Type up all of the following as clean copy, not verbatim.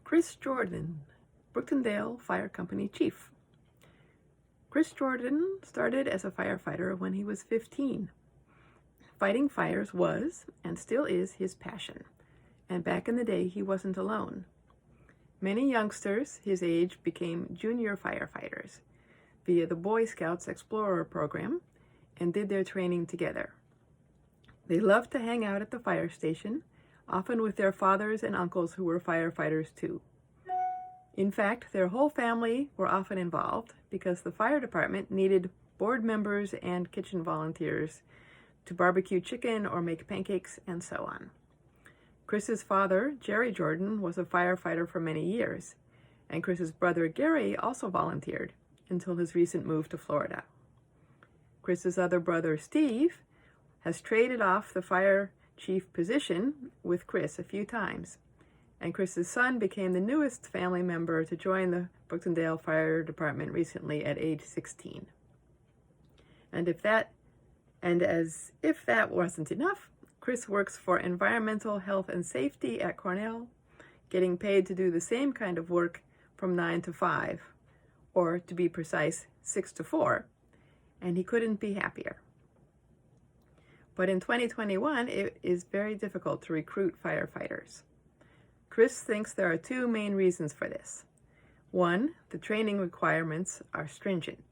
Chris Jordan, Brooktondale Fire Company Chief. Chris Jordan started as a firefighter when he was 15. Fighting fires was, and still is, his passion, and back in the day he wasn't alone. Many youngsters his age became junior firefighters via the Boy Scouts Explorer program and did their training together. They loved to hang out at the fire station, often with their fathers and uncles who were firefighters too. In fact, their whole family were often involved because the fire department needed board members and kitchen volunteers to barbecue chicken or make pancakes and so on. Chris's father, Jerry Jordan, was a firefighter for many years, and Chris's brother Gary also volunteered until his recent move to Florida. Chris's other brother, Steve, has traded off the fire chief position with Chris a few times, and Chris's son became the newest family member to join the Brooktondale Fire Department recently at age 16. And if that wasn't enough, Chris works for Environmental Health and Safety at Cornell, getting paid to do the same kind of work from 9 to 5, or to be precise, 6 to 4, and he couldn't be happier. But in 2021, it is very difficult to recruit firefighters. Chris thinks there are two main reasons for this. One, the training requirements are stringent.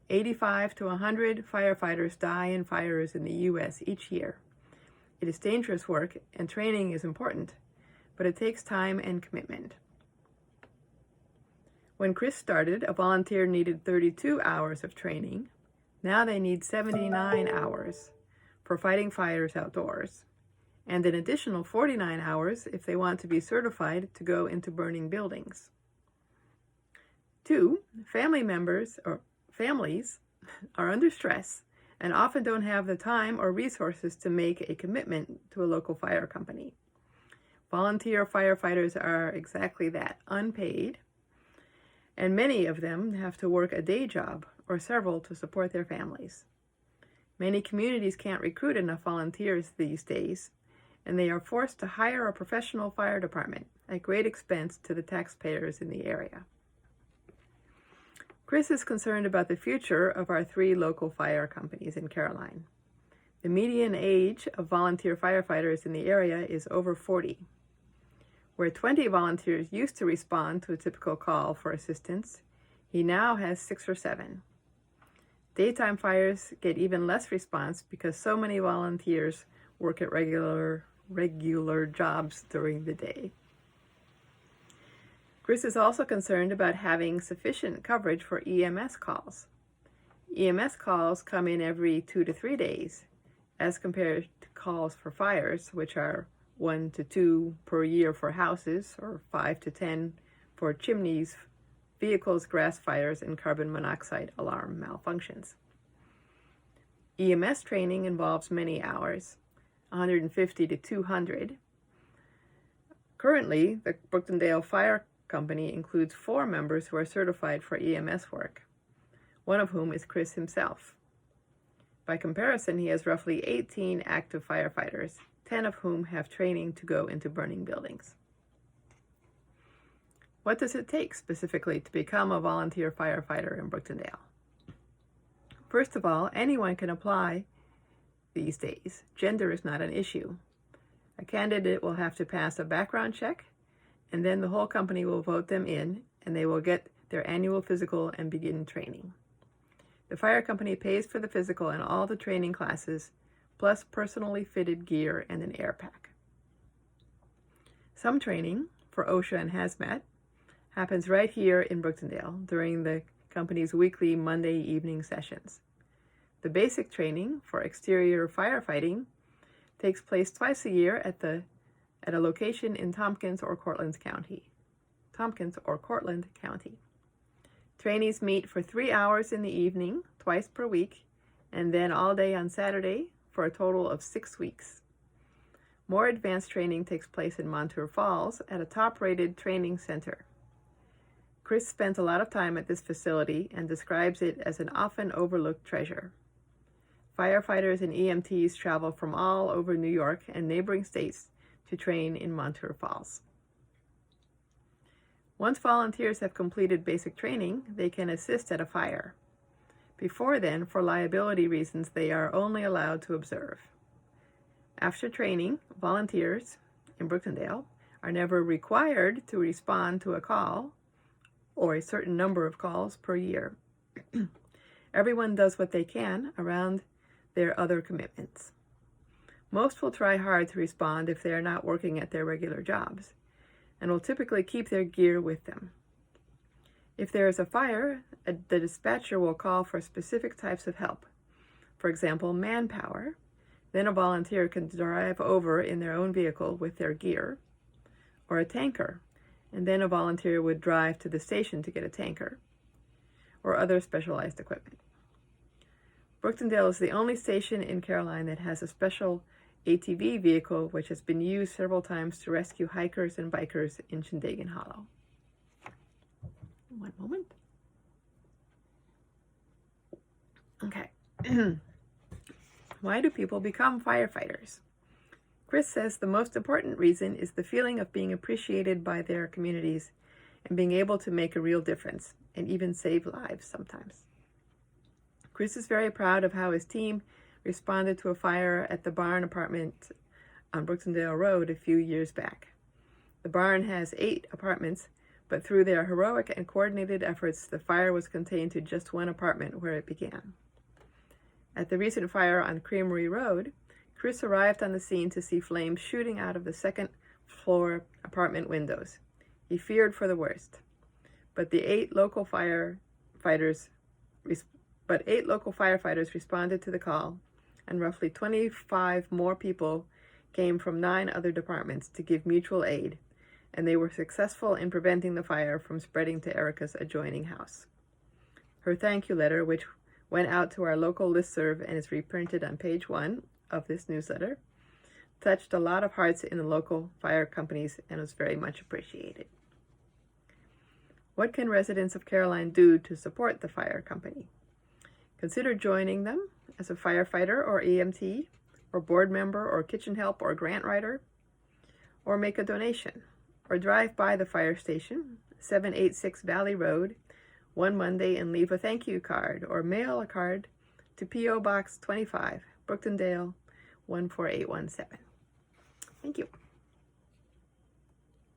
85 to 100 firefighters die in fires in the U.S. each year. It is dangerous work and training is important, but it takes time and commitment. When Chris started, a volunteer needed 32 hours of training. Now they need 79 hours for fighting fires outdoors, and an additional 49 hours if they want to be certified to go into burning buildings. 2, families are under stress and often don't have the time or resources to make a commitment to a local fire company. Volunteer firefighters are exactly that, unpaid, and many of them have to work a day job or several to support their families. Many communities can't recruit enough volunteers these days, and they are forced to hire a professional fire department at great expense to the taxpayers in the area. Chris is concerned about the future of our 3 local fire companies in Caroline. The median age of volunteer firefighters in the area is over 40. Where 20 volunteers used to respond to a typical call for assistance, he now has 6 or 7. Daytime fires get even less response because so many volunteers work at regular jobs during the day. Chris is also concerned about having sufficient coverage for EMS calls. EMS calls come in every 2 to 3 days, as compared to calls for fires, which are 1 to 2 per year for houses, or 5 to 10 for chimneys, vehicles, grass fires, and carbon monoxide alarm malfunctions. EMS training involves many hours, 150 to 200. Currently, the Brooktondale Fire Company includes 4 members who are certified for EMS work, one of whom is Chris himself. By comparison, he has roughly 18 active firefighters, 10 of whom have training to go into burning buildings. What does it take specifically to become a volunteer firefighter in Brooktondale? First of all, anyone can apply these days. Gender is not an issue. A candidate will have to pass a background check, and then the whole company will vote them in, and they will get their annual physical and begin training. The fire company pays for the physical and all the training classes, plus personally fitted gear and an air pack. Some training, for OSHA and hazmat, happens right here in Brooktondale during the company's weekly Monday evening sessions. The basic training for exterior firefighting takes place twice a year at a location in Tompkins or Cortland County. Trainees meet for 3 hours in the evening, twice per week, and then all day on Saturday for a total of 6 weeks. More advanced training takes place in Montour Falls at a top-rated training center. Chris spent a lot of time at this facility and describes it as an often overlooked treasure. Firefighters and EMTs travel from all over New York and neighboring states to train in Montour Falls. Once volunteers have completed basic training, they can assist at a fire. Before then, for liability reasons, they are only allowed to observe. After training, volunteers in Brooktondale are never required to respond to a call or a certain number of calls per year. Everyone does what they can around their other commitments. Most will try hard to respond if they are not working at their regular jobs, and will typically keep their gear with them. If there is a fire, the dispatcher will call for specific types of help. For example, manpower. Then a volunteer can drive over in their own vehicle with their gear, or a tanker, and then a volunteer would drive to the station to get a tanker, or other specialized equipment. Brooktondale is the only station in Caroline that has a special ATV vehicle which has been used several times to rescue hikers and bikers in Chindagan Hollow. One moment. Okay. Why do people become firefighters? Chris says the most important reason is the feeling of being appreciated by their communities and being able to make a real difference and even save lives sometimes. Chris is very proud of how his team responded to a fire at the Barn apartment on Brooktondale Road a few years back. The Barn has 8 apartments, but through their heroic and coordinated efforts, the fire was contained to just one apartment where it began. At the recent fire on Creamery Road, Chris arrived on the scene to see flames shooting out of the second-floor apartment windows. He feared for the worst, but 8 local firefighters responded to the call, and roughly 25 more people came from 9 other departments to give mutual aid, and they were successful in preventing the fire from spreading to Erica's adjoining house. Her thank you letter, which went out to our local listserv and is reprinted on page 1 of this newsletter, touched a lot of hearts in the local fire companies and was very much appreciated. What can residents of Caroline do to support the fire company? Consider joining them as a firefighter or EMT, or board member, or kitchen help, or grant writer, or make a donation, or drive by the fire station, 786 Valley Road, one Monday and leave a thank you card, or mail a card to P.O. Box 25, Brooktondale 14817. Thank you.